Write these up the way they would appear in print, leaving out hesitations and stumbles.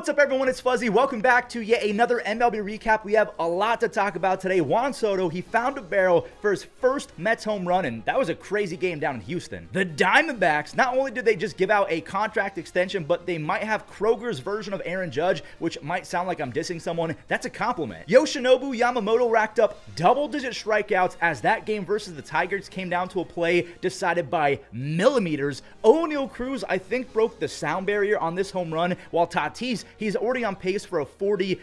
What's up, everyone? It's Fuzzy. Welcome back to yet another MLB recap. We have a lot to talk about today. Juan Soto, he found a barrel for his first Mets home run, and that was a crazy game down in Houston. The Diamondbacks, not only did they just give out a contract extension, but they might have Kroger's version of Aaron Judge, which might sound like I'm dissing someone. That's a compliment. Yoshinobu Yamamoto racked up double-digit strikeouts as that game versus the Tigers came down to a play decided by millimeters. O'Neal Cruz, I think, broke the sound barrier on this home run, while Tatis, he's already on pace for a 40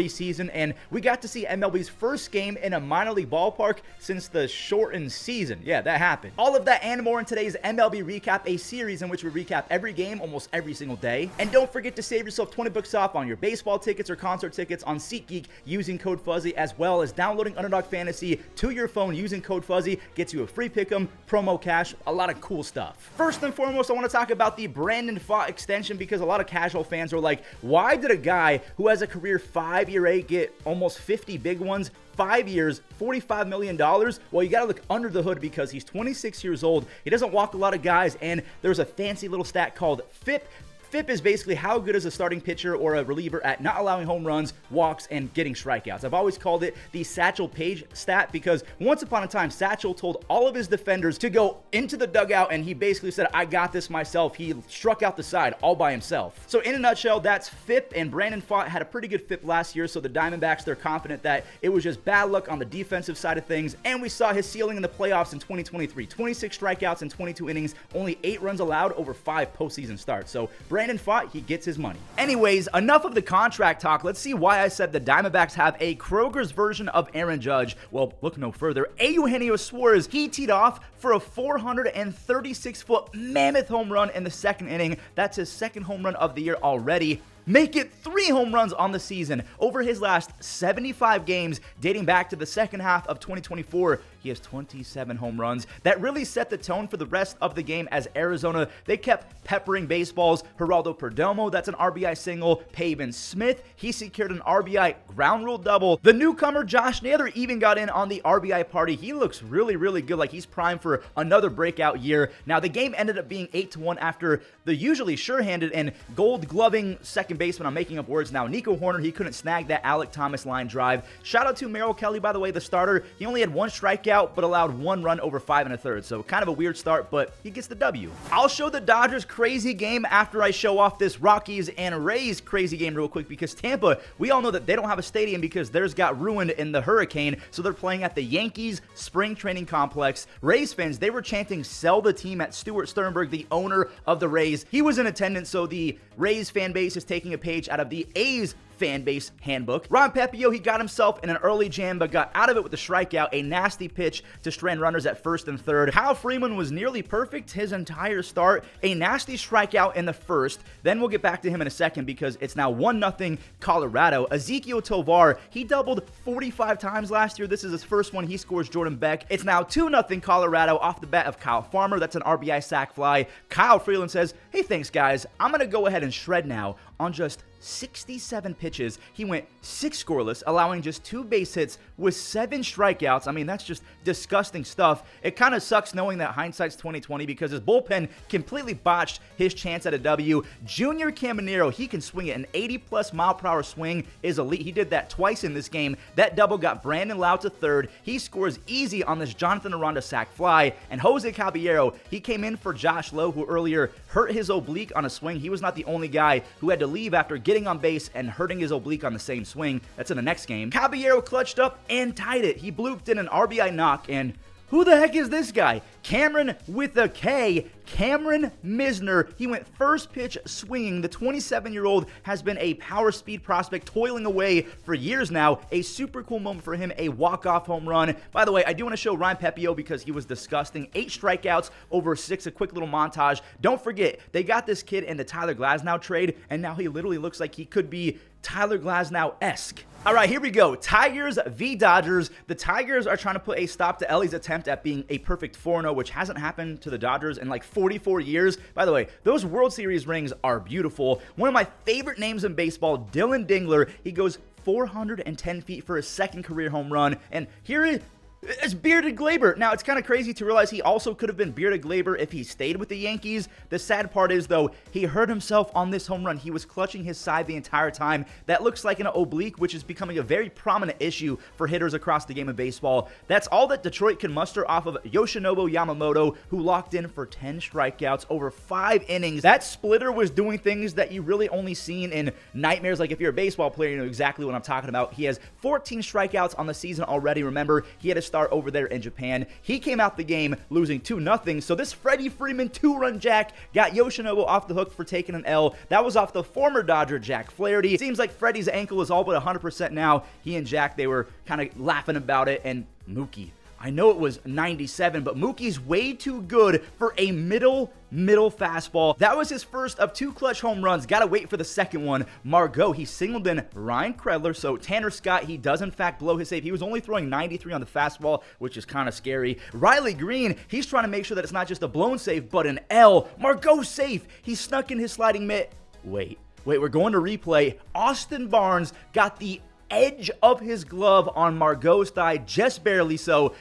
season, and we got to see MLB's first game in a minor league ballpark since the shortened season. Yeah, that happened. All of that and more in today's MLB recap, a series in which we recap every game almost every single day. And don't forget to save yourself 20 bucks off on your baseball tickets or concert tickets on SeatGeek using code Fuzzy, as well as downloading Underdog Fantasy to your phone using code Fuzzy gets you a free pick'em, promo cash, a lot of cool stuff. First and foremost, I want to talk about the Brandon Pfaadt extension, because a lot of casual fans are like, why did a guy who has a career 5 ERA get almost 50 big ones, 5 years, $45 million? Well, you got to look under the hood because he's 26 years old. He doesn't walk a lot of guys, and there's a fancy little stat called FIP. FIP is basically how good is a starting pitcher or a reliever at not allowing home runs, walks, and getting strikeouts. I've always called it the Satchel Paige stat because once upon a time, Satchel told all of his defenders to go into the dugout, and he basically said, I got this myself. He struck out the side all by himself. So in a nutshell, that's FIP, and Brandon Pfaadt had a pretty good FIP last year, so the Diamondbacks, they're confident that it was just bad luck on the defensive side of things, and we saw his ceiling in the playoffs in 2023. 26 strikeouts in 22 innings, only 8 runs allowed over 5 postseason starts. So Brandon Pfaadt, he gets his money. Anyways, enough of the contract talk. Let's see why I said the Diamondbacks have a Kroger's version of Aaron Judge. Well, look no further. Eugenio Suárez, he teed off for a 436-foot mammoth home run in the second inning. That's his second home run of the year already. Make it 3 home runs on the season. Over his last 75 games, dating back to the second half of 2024, he has 27 home runs. That really set the tone for the rest of the game as Arizona, they kept peppering baseballs. Geraldo Perdomo, that's an RBI single. Pavin Smith, he secured an RBI ground rule double. The newcomer Josh Naylor even got in on the RBI party. He looks really, really good, like he's primed for another breakout year. Now, the game ended up being 8-1 after the usually sure-handed and gold-gloving second baseman, I'm making up words now, Nico Hoerner, he couldn't snag that Alek Thomas line drive. Shout out to Merrill Kelly, by the way, the starter. He only had 1 strikeout, but allowed 1 run over 5 1/3, so kind of a weird start, but he gets the W. I'll show the Dodgers' crazy game after I show off this Rockies and Rays crazy game real quick, because Tampa, we all know that they don't have a stadium because theirs got ruined in the hurricane, so they're playing at the Yankees spring training complex. Rays fans, they were chanting, sell the team at Stuart Sternberg, the owner of the Rays. He was in attendance, so the Rays fan base is taking a page out of the A's fan base handbook. Ron Pepiot, he got himself in an early jam, but got out of it with a strikeout, a nasty pitch to strand runners at first and third. Kyle Freeman was nearly perfect his entire start, a nasty strikeout in the first. Then we'll get back to him in a second because it's now 1-0 Colorado. Ezequiel Tovar, he doubled 45 times last year. This is his first one. He scores Jordan Beck. It's now 2-0 Colorado off the bat of Kyle Farmer. That's an RBI sac fly. Kyle Freeland says, hey, thanks guys. I'm going to go ahead and shred now. On just 67 pitches, he went 6 scoreless, allowing just 2 base hits with 7 strikeouts. I mean, that's just disgusting stuff. It kind of sucks knowing that hindsight's 2020 because his bullpen completely botched his chance at a W. Junior Caminero, he can swing it. An 80-plus mile-per-hour swing is elite. He did that twice in this game. That double got Brandon Lowe to third. He scores easy on this Jonathan Aranda sac fly. And Jose Caballero, he came in for Josh Lowe, who earlier hurt his oblique on a swing. He was not the only guy who had to leave after getting on base and hurting his oblique on the same swing. That's in the next game. Caballero clutched up and tied it. He blooped in an RBI knock, and who the heck is this guy? Cameron with a K, Kameron Misner. He went first pitch swinging. The 27-year-old has been a power speed prospect toiling away for years now. A super cool moment for him, a walk-off home run. By the way, I do want to show Ryan Pepiot because he was disgusting. 8 strikeouts over 6, a quick little montage. Don't forget, they got this kid in the Tyler Glasnow trade, and now he literally looks like he could be Tyler Glasnow-esque. All right, here we go. Tigers v. Dodgers. The Tigers are trying to put a stop to Ellie's attempt at being a perfect 4-0, which hasn't happened to the Dodgers in like 44 years. By the way, those World Series rings are beautiful. One of my favorite names in baseball, Dylan Dingler. He goes 410 feet for his second career home run. And here It's Bearded Glaber. Now, it's kind of crazy to realize he also could have been Bearded Glaber if he stayed with the Yankees. The sad part is, though, he hurt himself on this home run. He was clutching his side the entire time. That looks like an oblique, which is becoming a very prominent issue for hitters across the game of baseball. That's all that Detroit can muster off of Yoshinobu Yamamoto, who locked in for 10 strikeouts over 5 innings. That splitter was doing things that you really only seen in nightmares. Like, if you're a baseball player, you know exactly what I'm talking about. He has 14 strikeouts on the season already. Remember, he had to start over there in Japan. He came out the game losing 2-0, so this Freddie Freeman 2-run jack got Yoshinobu off the hook for taking an L. That was off the former Dodger Jack Flaherty. It seems like Freddie's ankle is all but 100% now. He and Jack, they were kind of laughing about it, and Mookie, I know it was 97, but Mookie's way too good for a middle fastball. That was his first of 2 clutch home runs. Gotta wait for the second one. Margot, he singled in Ryan Kredler, so Tanner Scott, he does in fact blow his save. He was only throwing 93 on the fastball, which is kind of scary. Riley Green, he's trying to make sure that it's not just a blown save, but an L. Margot safe. He snuck in his sliding mitt. Wait, we're going to replay. Austin Barnes got the edge of his glove on Margot's thigh, just barely so.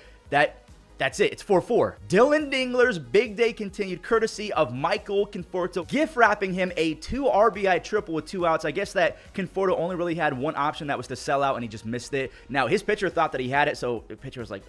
That's it. It's 4-4. Dylan Dingler's big day continued courtesy of Michael Conforto, gift wrapping him a 2 RBI triple with 2 outs. I guess that Conforto only really had one option, that was to sell out, and he just missed it. Now, his pitcher thought that he had it, so the pitcher was like,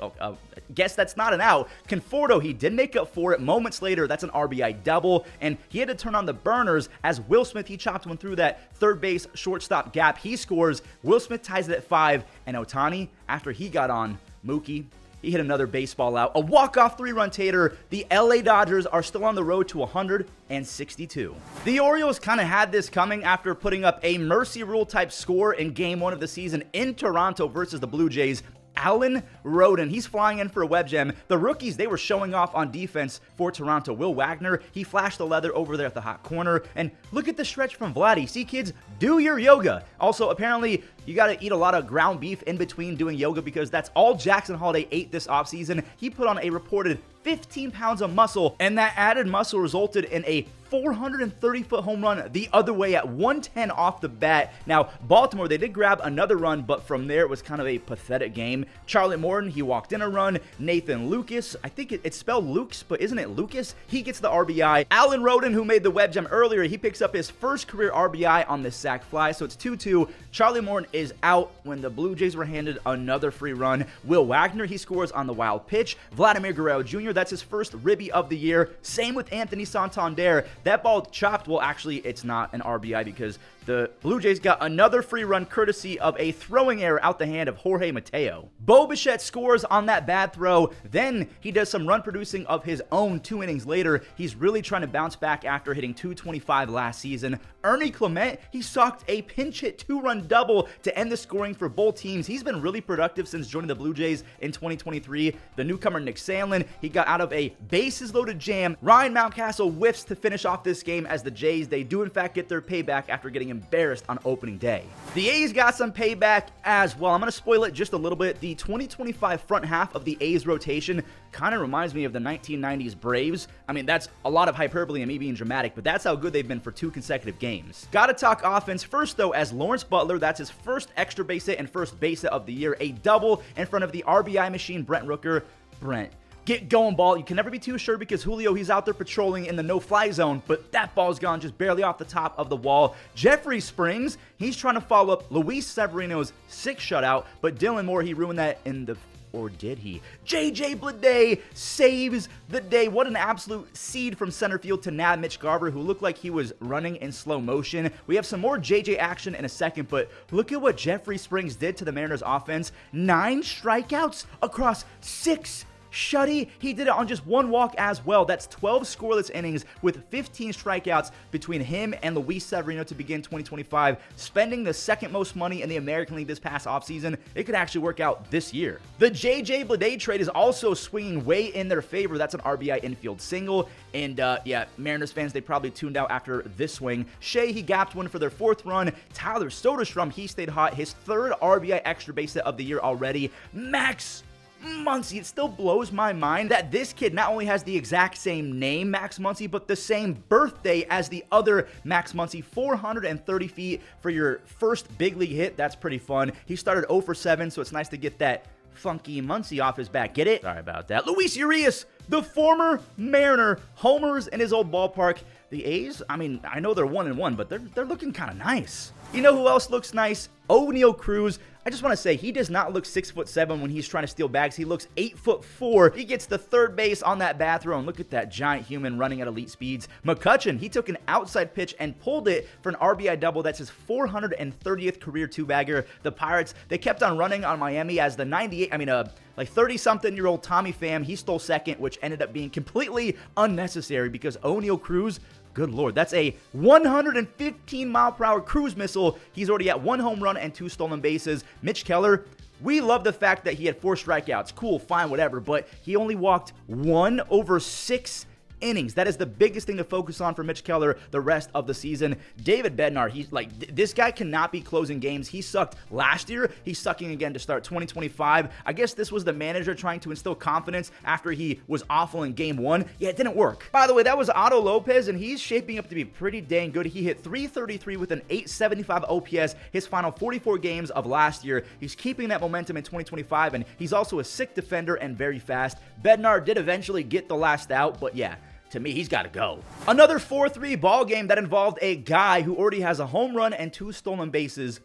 guess that's not an out. Conforto, he did make up for it. Moments later, that's an RBI double, and he had to turn on the burners as Will Smith, he chopped one through that third base shortstop gap. He scores. Will Smith ties it at 5, and Ohtani, after he got on Mookie, he hit another baseball out. A walk-off 3-run tater. The LA Dodgers are still on the road to 162. The Orioles kind of had this coming after putting up a mercy rule type score in Game 1 of the season in Toronto versus the Blue Jays. Alan Roden, he's flying in for a web gem. The rookies, they were showing off on defense for Toronto. Will Wagner, he flashed the leather over there at the hot corner. And look at the stretch from Vladdy. See, kids, do your yoga. Also, apparently, you got to eat a lot of ground beef in between doing yoga because that's all Jackson Holiday ate this offseason. He put on a reported 15 pounds of muscle, and that added muscle resulted in a 430-foot home run the other way at 110 off the bat. Now, Baltimore, they did grab another run, but from there, it was kind of a pathetic game. Charlie Morton, he walked in a run. Nathan Lucas, I think it's spelled Lukes, but isn't it Lucas? He gets the RBI. Alan Roden, who made the web gem earlier, he picks up his first career RBI on this sac fly, so it's 2-2. Charlie Morton is out when the Blue Jays were handed another free run. Will Wagner, he scores on the wild pitch. Vladimir Guerrero Jr., that's his first ribby of the year. Same with Anthony Santander. That ball chopped. Well, actually, it's not an RBI because the Blue Jays got another free run courtesy of a throwing error out the hand of Jorge Mateo. Bo Bichette scores on that bad throw. Then he does some run producing of his own 2 innings later. He's really trying to bounce back after hitting 225 last season. Ernie Clement, he socked a pinch hit 2-run double to end the scoring for both teams. He's been really productive since joining the Blue Jays in 2023. The newcomer Nick Sandlin, he got out of a bases loaded jam. Ryan Mountcastle whiffs to finish off this game as the Jays, they do in fact get their payback after getting embarrassed on opening day. The A's got some payback as well. I'm going to spoil it just a little bit. The 2025 front half of the A's rotation kind of reminds me of the 1990s Braves. I mean, that's a lot of hyperbole and me being dramatic, but that's how good they've been for 2 consecutive games. Gotta talk offense first, though, as Lawrence Butler, that's his first extra base hit and first base hit of the year. A double in front of the RBI machine, Brent Rooker. Brent, get going, ball. You can never be too sure because Julio, he's out there patrolling in the no-fly zone, but that ball's gone just barely off the top of the wall. Jeffrey Springs, he's trying to follow up Luis Severino's 6th shutout, but Dylan Moore, he ruined that in the... Or did he? JJ Bleday saves the day. What an absolute seed from center field to nab Mitch Garver, who looked like he was running in slow motion. We have some more JJ action in a second, but look at what Jeffrey Springs did to the Mariners offense. 9 strikeouts across 6 Shuddy, he did it on just 1 walk as well. That's 12 scoreless innings with 15 strikeouts between him and Luis Severino to begin 2025, spending the second most money in the American League this past offseason. It could actually work out this year. The JJ Bleday trade is also swinging way in their favor. That's an RBI infield single. And yeah, Mariners fans, they probably tuned out after this swing. Shea, he gapped one for their 4th run. Tyler Soderstrom, he stayed hot. His 3rd RBI extra base hit of the year already. Max Muncy, it still blows my mind that this kid not only has the exact same name, Max Muncy, but the same birthday as the other Max Muncy. 430 feet for your first big league hit. That's pretty fun. He started 0 for 7, so it's nice to get that funky Muncie off his back. Get it? Sorry about that. Luis Urias, the former Mariner, homers in his old ballpark. The A's, I mean, I know they're 1-1, but they're looking kind of nice. You know who else looks nice? O'Neal Cruz. I just want to say, he does not look 6'7" when he's trying to steal bags. He looks 8'4". He gets the third base on that bat throw, and look at that giant human running at elite speeds. McCutchen, he took an outside pitch and pulled it for an RBI double. That's his 430th career two-bagger. The Pirates, they kept on running on Miami as the 30-something-year-old Tommy Pham. He stole second, which ended up being completely unnecessary because O'Neal Cruz, good Lord, that's a 115-mile-per-hour cruise missile. He's already at 1 home run and 2 stolen bases. Mitch Keller, we love the fact that he had 4 strikeouts. Cool, fine, whatever, but he only walked 1 over 6 innings. That is the biggest thing to focus on for Mitch Keller the rest of the season. David Bednar, he's like, this guy cannot be closing games. He sucked last year. He's sucking again to start 2025. I guess this was the manager trying to instill confidence after he was awful in game 1. Yeah, it didn't work. By the way, that was Otto Lopez, and he's shaping up to be pretty dang good. He hit .333 with an .875 OPS his final 44 games of last year. He's keeping that momentum in 2025, and he's also a sick defender and very fast. Bednar did eventually get the last out, but yeah, to me, he's got to go. Another 4-3 ball game that involved a guy who already has a home run and 2 stolen bases.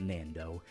Nando,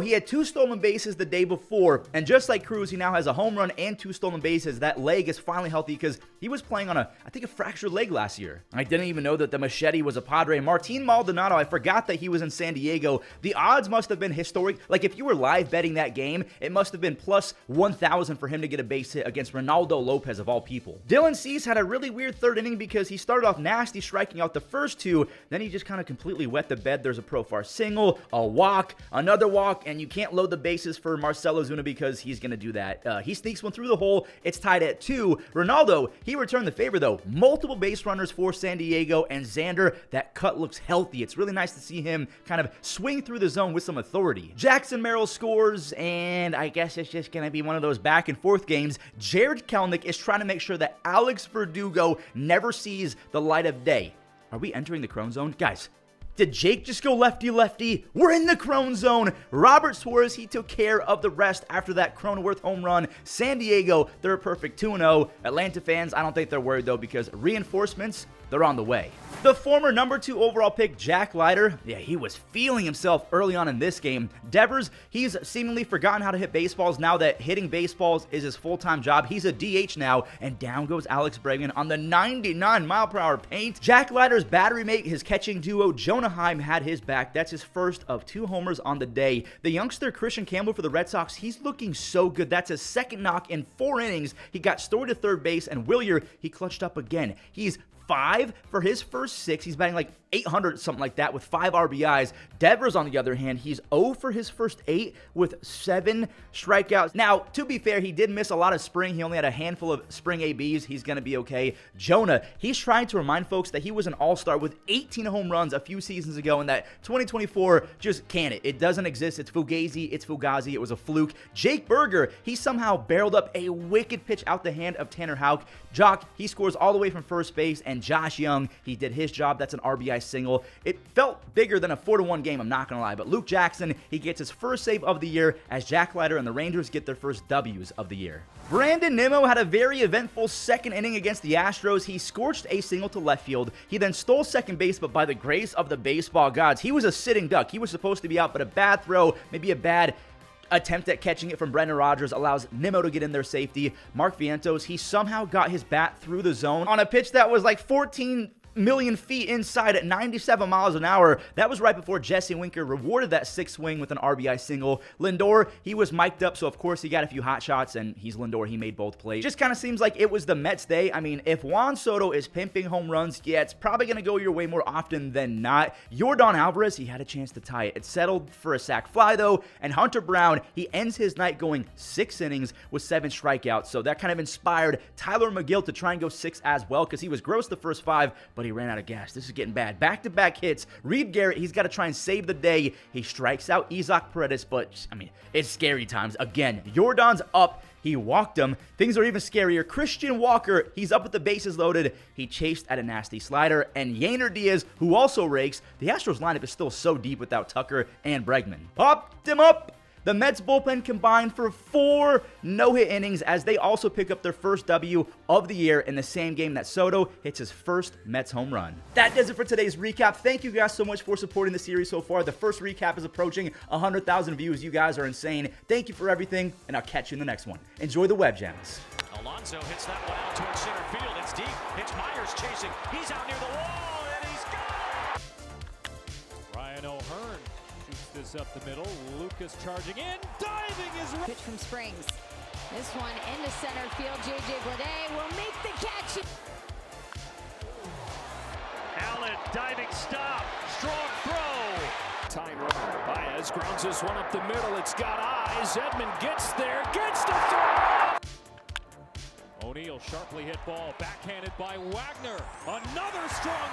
he had 2 stolen bases the day before, and just like Cruz, he now has a home run and 2 stolen bases. That leg is finally healthy because he was playing on I think a fractured leg last year. I didn't even know that the machete was a Padre. Martin Maldonado, I forgot that he was in San Diego. The odds must have been historic. Like, if you were live betting that game, it must have been plus 1,000 for him to get a base hit against Ronaldo Lopez of all people. Dylan Cease had a really weird third inning because he started off nasty, striking out the first 2, then he just kind of completely wet the bed. There's a Profar single, a walk, another walk, and you can't load the bases for Marcell Ozuna because he's going to do that. He sneaks one through the hole. It's tied at 2. Ronaldo, he returned the favor, though. Multiple base runners for San Diego, and Xander, that cut looks healthy. It's really nice to see him kind of swing through the zone with some authority. Jackson Merrill scores, and I guess it's just going to be one of those back and forth games. Jared Kelenic is trying to make sure that Alex Verdugo never sees the light of day. Are we entering the Crone Zone? Guys, did Jake just go lefty-lefty? We're in the Crone Zone. Robert Torres, he took care of the rest after that Cronenworth home run. San Diego, they're a perfect 2-0. Atlanta fans, I don't think they're worried, though, because reinforcements, they're on the way. The former number 2 overall pick, Jack Leiter, yeah, he was feeling himself early on in this game. Devers, he's seemingly forgotten how to hit baseballs now that hitting baseballs is his full-time job. He's a DH now, and down goes Alex Bregman on the 99-mile-per-hour paint. Jack Leiter's battery mate, his catching duo, Jonah Heim, had his back. That's his first of 2 homers on the day. The youngster, Christian Campbell for the Red Sox, he's looking so good. That's his second knock in 4 innings. He got Story to third base, and Willier, he clutched up again. He's 5 for his first 6. He's batting like 800, something like that, with 5 RBIs. Devers, on the other hand, he's 0 for his first 8 with 7 strikeouts. Now, to be fair, he did miss a lot of spring. He only had a handful of spring ABs. He's going to be okay. Jonah, he's trying to remind folks that he was an all-star with 18 home runs a few seasons ago, and that 2024 just can't it. It doesn't exist. It's Fugazi. It's Fugazi. It was a fluke. Jake Berger, he somehow barreled up a wicked pitch out the hand of Tanner Houck. Jock, he scores all the way from first base, and Josh Young, he did his job. That's an RBI single. It felt bigger than a 4-1 game, I'm not going to lie, but Luke Jackson, he gets his first save of the year as Jack Leiter and the Rangers get their first W's of the year. Brandon Nimmo had a very eventful second inning against the Astros. He scorched a single to left field. He then stole second base, but by the grace of the baseball gods, he was a sitting duck. He was supposed to be out, but a bad throw, maybe a bad attempt at catching it from Brendan Rodgers allows Nimmo to get in there safety. Mark Vientos, he somehow got his bat through the zone on a pitch that was like 14 million feet inside at 97 miles an hour. That was right before Jesse Winker rewarded that 6th swing with an RBI single. Lindor, he was mic'd up, so of course he got a few hot shots, and he's Lindor. He made both plays. Just kind of seems like it was the Mets' day. I mean, if Juan Soto is pimping home runs, yeah, it's probably going to go your way more often than not. Yordan Alvarez, he had a chance to tie it. It settled for a sac fly, though, and Hunter Brown, he ends his night going 6 innings with 7 strikeouts, so that kind of inspired Tyler McGill to try and go 6 as well, because he was gross the first 5, but he ran out of gas. This is getting bad. Back-to-back hits. Reed Garrett, he's got to try and save the day. He strikes out Isaac Paredes, but, I mean, it's scary times. Again, Yordan's up. He walked him. Things are even scarier. Christian Walker, he's up with the bases loaded. He chased at a nasty slider. And Yainer Diaz, who also rakes. The Astros lineup is still so deep without Tucker and Bregman. Popped him up. The Mets bullpen combined for 4 no-hit innings as they also pick up their first W of the year in the same game that Soto hits his first Mets home run. That does it for today's recap. Thank you guys so much for supporting the series so far. The first recap is approaching 100,000 views. You guys are insane. Thank you for everything, and I'll catch you in the next one. Enjoy the web gems. Alonso hits that one out towards center field. It's deep. It's Myers chasing. He's out near the wall, and he's got it! Ryan O'Hearn shoots this up the middle. Lucas charging in. Diving is right. Pitch from Springs. This one into center field. J.J. Bleday will make the catch. Allen diving stop. Strong throw. Tying run. Baez grounds this one up the middle. It's got eyes. Edman gets there. Gets the throw. O'Neal sharply hit ball. Backhanded by Wagner. Another strong